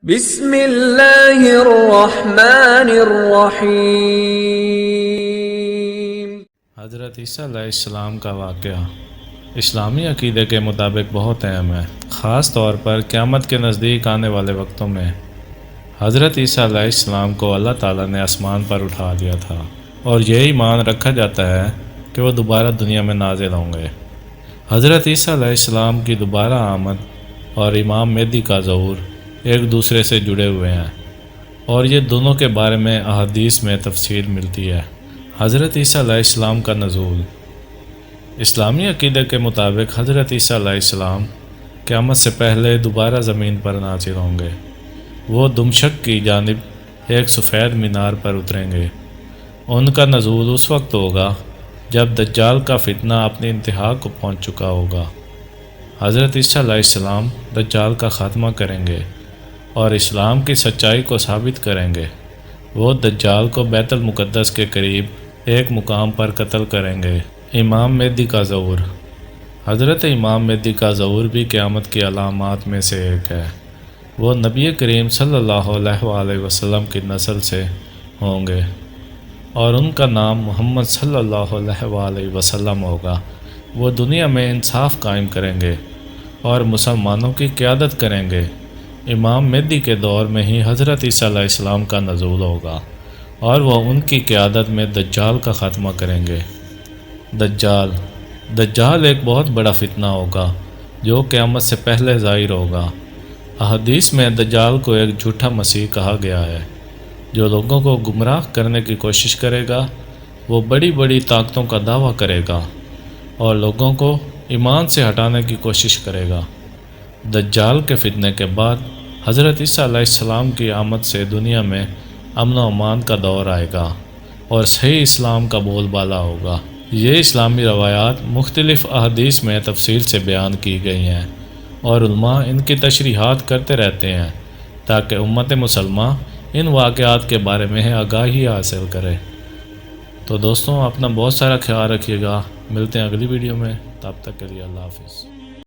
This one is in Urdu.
بسم اللہ الرحمن الرحیم۔ حضرت عیسیٰ علیہ السلام کا واقعہ اسلامی عقیدے کے مطابق بہت اہم ہے، خاص طور پر قیامت کے نزدیک آنے والے وقتوں میں۔ حضرت عیسیٰ علیہ السلام کو اللہ تعالیٰ نے آسمان پر اٹھا دیا تھا، اور یہ ایمان رکھا جاتا ہے کہ وہ دوبارہ دنیا میں نازل ہوں گے۔ حضرت عیسیٰ علیہ السلام کی دوبارہ آمد اور امام مہدی کا ظہور ایک دوسرے سے جڑے ہوئے ہیں، اور یہ دونوں کے بارے میں احادیث میں تفصیل ملتی ہے۔ حضرت عیسیٰ علیہ السلام کا نزول۔ اسلامی عقیدے کے مطابق حضرت عیسیٰ علیہ السلام قیامت سے پہلے دوبارہ زمین پر نازل ہوں گے۔ وہ دمشق کی جانب ایک سفید مینار پر اتریں گے۔ ان کا نزول اس وقت ہوگا جب دجال کا فتنہ اپنی انتہا کو پہنچ چکا ہوگا۔ حضرت عیسیٰ علیہ السلام دجال کا خاتمہ کریں گے اور اسلام کی سچائی کو ثابت کریں گے۔ وہ دجال کو بیت المقدس کے قریب ایک مقام پر قتل کریں گے۔ امام مہدی کا ظہور۔ حضرت امام مہدی کا ظہور بھی قیامت کی علامات میں سے ایک ہے۔ وہ نبی کریم صلی اللہ علیہ وآلہ وسلم کی نسل سے ہوں گے، اور ان کا نام محمد صلی اللہ علیہ وآلہ وسلم ہوگا۔ وہ دنیا میں انصاف قائم کریں گے اور مسلمانوں کی قیادت کریں گے۔ امام مہدی کے دور میں ہی حضرت عیسیٰ علیہ السلام کا نزول ہوگا، اور وہ ان کی قیادت میں دجال کا خاتمہ کریں گے۔ دجال ایک بہت بڑا فتنہ ہوگا جو قیامت سے پہلے ظاہر ہوگا۔ احادیث میں دجال کو ایک جھوٹا مسیح کہا گیا ہے جو لوگوں کو گمراہ کرنے کی کوشش کرے گا۔ وہ بڑی بڑی طاقتوں کا دعویٰ کرے گا اور لوگوں کو ایمان سے ہٹانے کی کوشش کرے گا۔ دجال کے فتنے کے بعد حضرت عیسیٰ علیہ السلام کی آمد سے دنیا میں امن و امان کا دور آئے گا اور صحیح اسلام کا بول بالا ہوگا۔ یہ اسلامی روایات مختلف احادیث میں تفصیل سے بیان کی گئی ہیں، اور علماء ان کی تشریحات کرتے رہتے ہیں تاکہ امت مسلمہ ان واقعات کے بارے میں آگاہی حاصل کرے۔ تو دوستوں، اپنا بہت سارا خیال رکھیے گا۔ ملتے ہیں اگلی ویڈیو میں، تب تک کے لیے اللہ حافظ۔